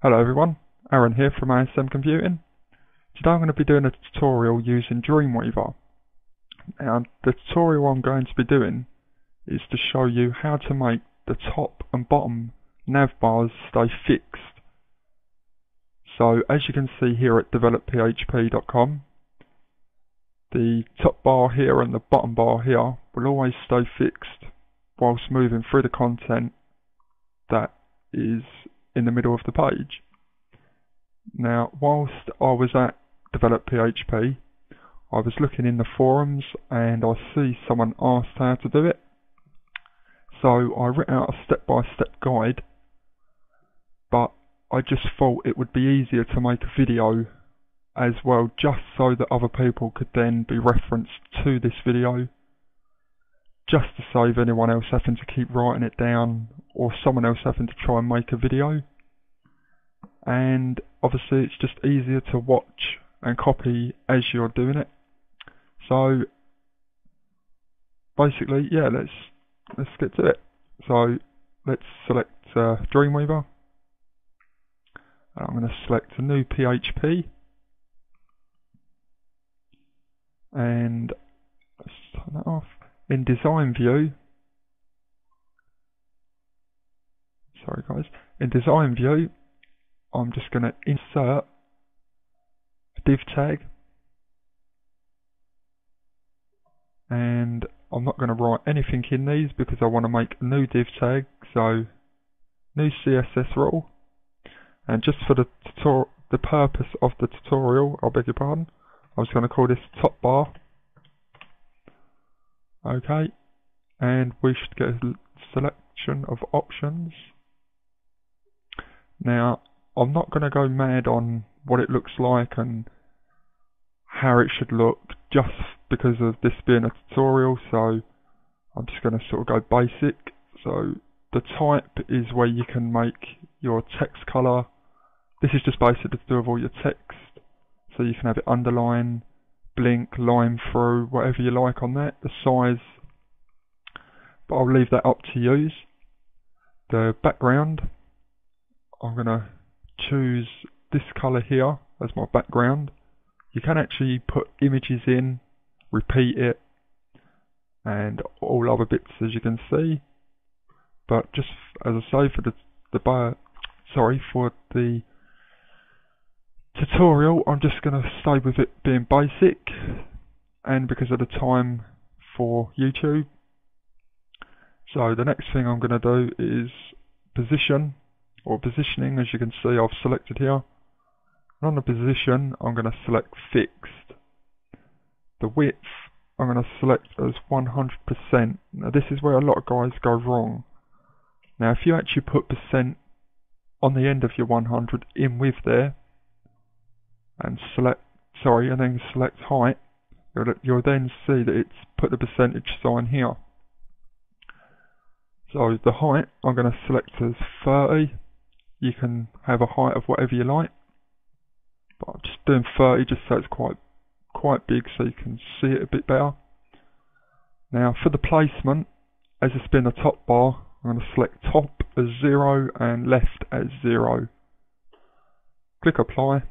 Hello everyone, Aaron here from ASM Computing. Today I'm going to be doing a tutorial using Dreamweaver. Now the tutorial I'm going to be doing is to show you how to make the top and bottom nav bars stay fixed. So as you can see here at developphp.com, the top bar here and the bottom bar here will always stay fixed whilst moving through the content that is in the middle of the page. Now, whilst I was at developphp, I was looking in the forums and I see someone asked how to do it. So I wrote out a step-by-step guide, but I just thought it would be easier to make a video as well, just so that other people could then be referenced to this video, just to save anyone else having to keep writing it down or someone else having to try and make a video. And obviously it's just easier to watch and copy as you're doing it. So basically, yeah, let's get to it. So let's select Dreamweaver. I'm going to select a new PHP, and let's turn that off. In design view, sorry guys, in design view, I'm just going to insert a div tag, and I'm not going to write anything in these because I want to make a new div tag. So new CSS rule, and just for the purpose of the tutorial, I beg your pardon, I was going to call this top bar. Okay, and we should get a selection of options. Now, I'm not going to go mad on what it looks like and how it should look just because of this being a tutorial, so I'm just going to sort of go basic. So the type is where you can make your text color. This is just basically to do with all your text, so you can have it underline, blink, line through, whatever you like on that. The size, but I'll leave that up to use. The background, I'm going to choose this colour here as my background. You can actually put images in, repeat it, and all other bits as you can see. But just as I say, for the tutorial, I'm just going to stay with it being basic, and because of the time for YouTube. So the next thing I'm going to do is position, or positioning. As you can see, I've selected here. And on the position, I'm going to select fixed. The width, I'm going to select as 100%. Now this is where a lot of guys go wrong. Now if you actually put percent on the end of your 100 in with there, and then select height, you'll then see that it's put the percentage sign here. So the height, I'm going to select as 30. You can have a height of whatever you like, but I'm just doing 30 just so it's quite big so you can see it a bit better. Now for the placement, as it's been a top bar, I'm going to select top as 0 and left as 0. Click apply.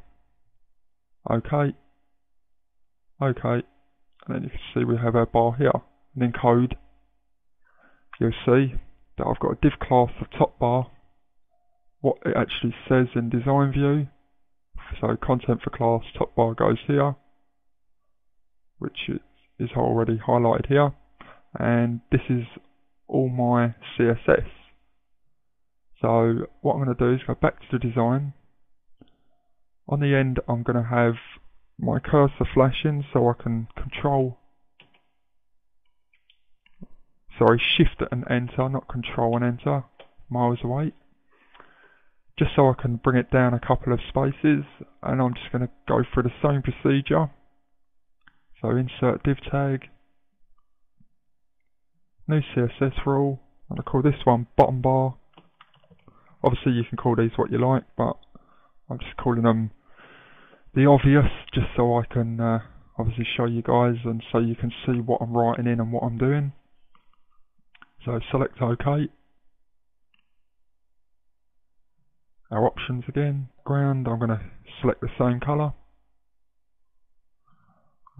OK, and then you can see we have our bar here. And in code, you'll see that I've got a div class of top bar, what it actually says in design view. So content for class top bar goes here, which is already highlighted here, and this is all my CSS. So what I'm going to do is go back to the design. On the end, I'm going to have my cursor flashing so I can shift and enter, not control and enter, miles away. Just so I can bring it down a couple of spaces, and I'm just going to go through the same procedure. So insert div tag, new CSS rule, I'm going to call this one bottom bar. Obviously you can call these what you like, but I'm just calling them the obvious, just so I can obviously show you guys and so you can see what I'm writing in and what I'm doing. So select OK, our options again. Ground, I'm going to select the same colour.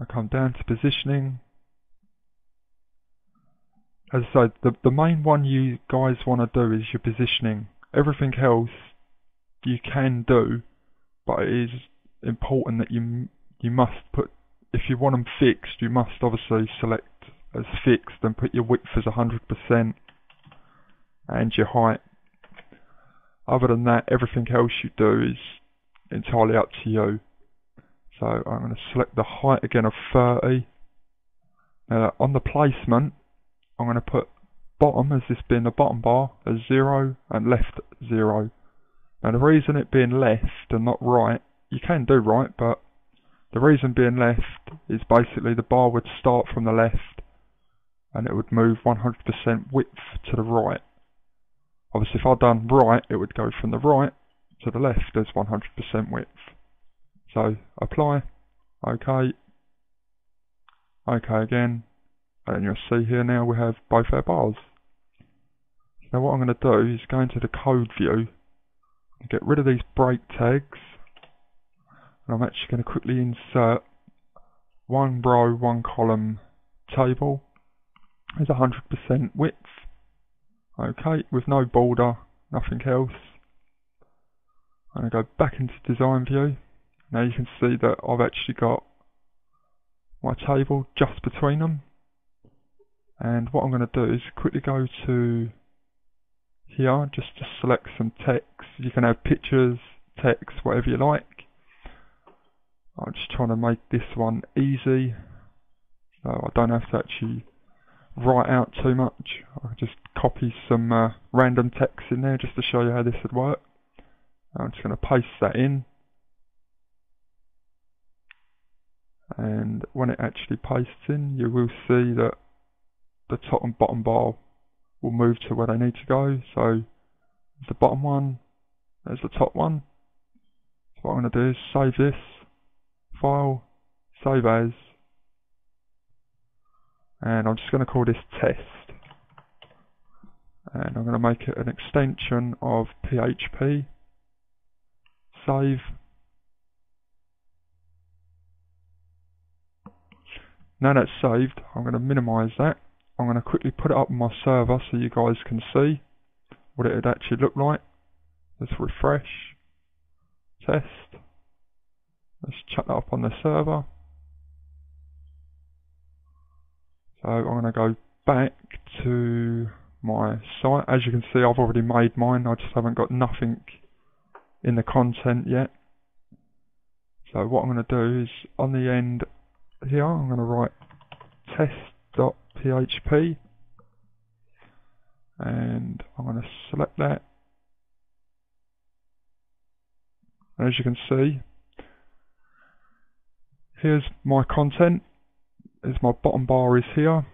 I come down to positioning. As I say, the main one you guys want to do is your positioning. Everything else you can do, but it is important that you must put, if you want them fixed, you must obviously select as fixed and put your width as 100% and your height. Other than that, everything else you do is entirely up to you. So I'm going to select the height again of 30. Now on the placement, I'm going to put bottom as this being the bottom bar as 0 and left 0. Now the reason it being left and not right, you can do right, but the reason being left is basically the bar would start from the left and it would move 100% width to the right. Obviously if I'd done right, it would go from the right to the left as 100% width. So apply, OK, OK again, and you'll see here now we have both our bars. Now what I'm going to do is go into the code view and get rid of these break tags, and I'm actually going to quickly insert one row, one column table as 100% width. OK, with no border, nothing else. I'm going to go back into design view. Now you can see that I've actually got my table just between them. And what I'm going to do is quickly go to here just to select some text. You can have pictures, text, whatever you like. I'm just trying to make this one easy, so I don't have to actually write out too much. I can just copy some random text in there just to show you how this would work. I'm just going to paste that in. And when it actually pastes in, you will see that the top and bottom bar will move to where they need to go. So there's the bottom one, there's the top one. So what I'm going to do is save this, file, save as, and I'm just going to call this test. And I'm going to make it an extension of PHP, save. Now that's saved, I'm going to minimize that. I'm going to quickly put it up on my server so you guys can see what it would actually look like. Let's refresh, test. Let's chuck that up on the server. So I'm going to go back to my site. As you can see, I've already made mine. I just haven't got nothing in the content yet. So what I'm going to do is on the end here, I'm going to write test.php, and I'm going to select that. And as you can see, here's my content. As my bottom bar is here,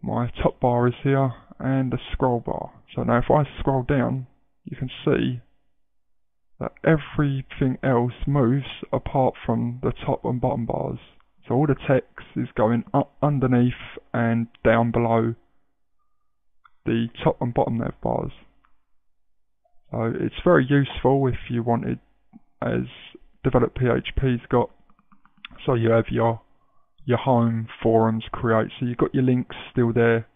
my top bar is here, and the scroll bar. So now if I scroll down, you can see that everything else moves apart from the top and bottom bars. So all the text is going up underneath and down below the top and bottom nav bars. So it's very useful if you wanted, as Develop PHP's got. So you have your home, forums, create, so you've got your links still there.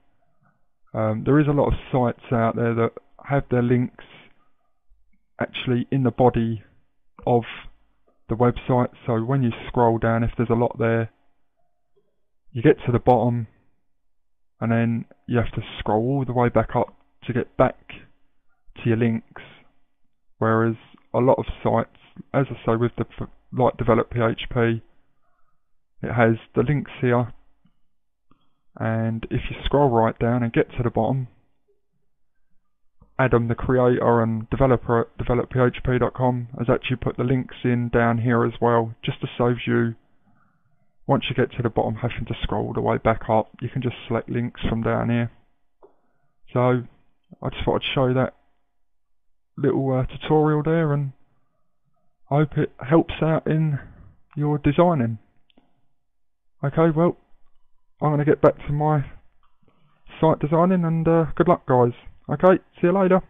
There is a lot of sites out there that have their links actually in the body of the website, so when you scroll down, if there's a lot there, you get to the bottom and then you have to scroll all the way back up to get back to your links. Whereas a lot of sites, as I say, with the like Develop PHP, it has the links here, and if you scroll right down and get to the bottom, Adam, the creator and developer at developphp.com, has actually put the links in down here as well, just to save you, once you get to the bottom, having to scroll all the way back up. You can just select links from down here. So I just thought I'd show that little tutorial there, and I hope it helps out in your designing. Okay, well, I'm going to get back to my site designing, and good luck guys. Okay, see you later.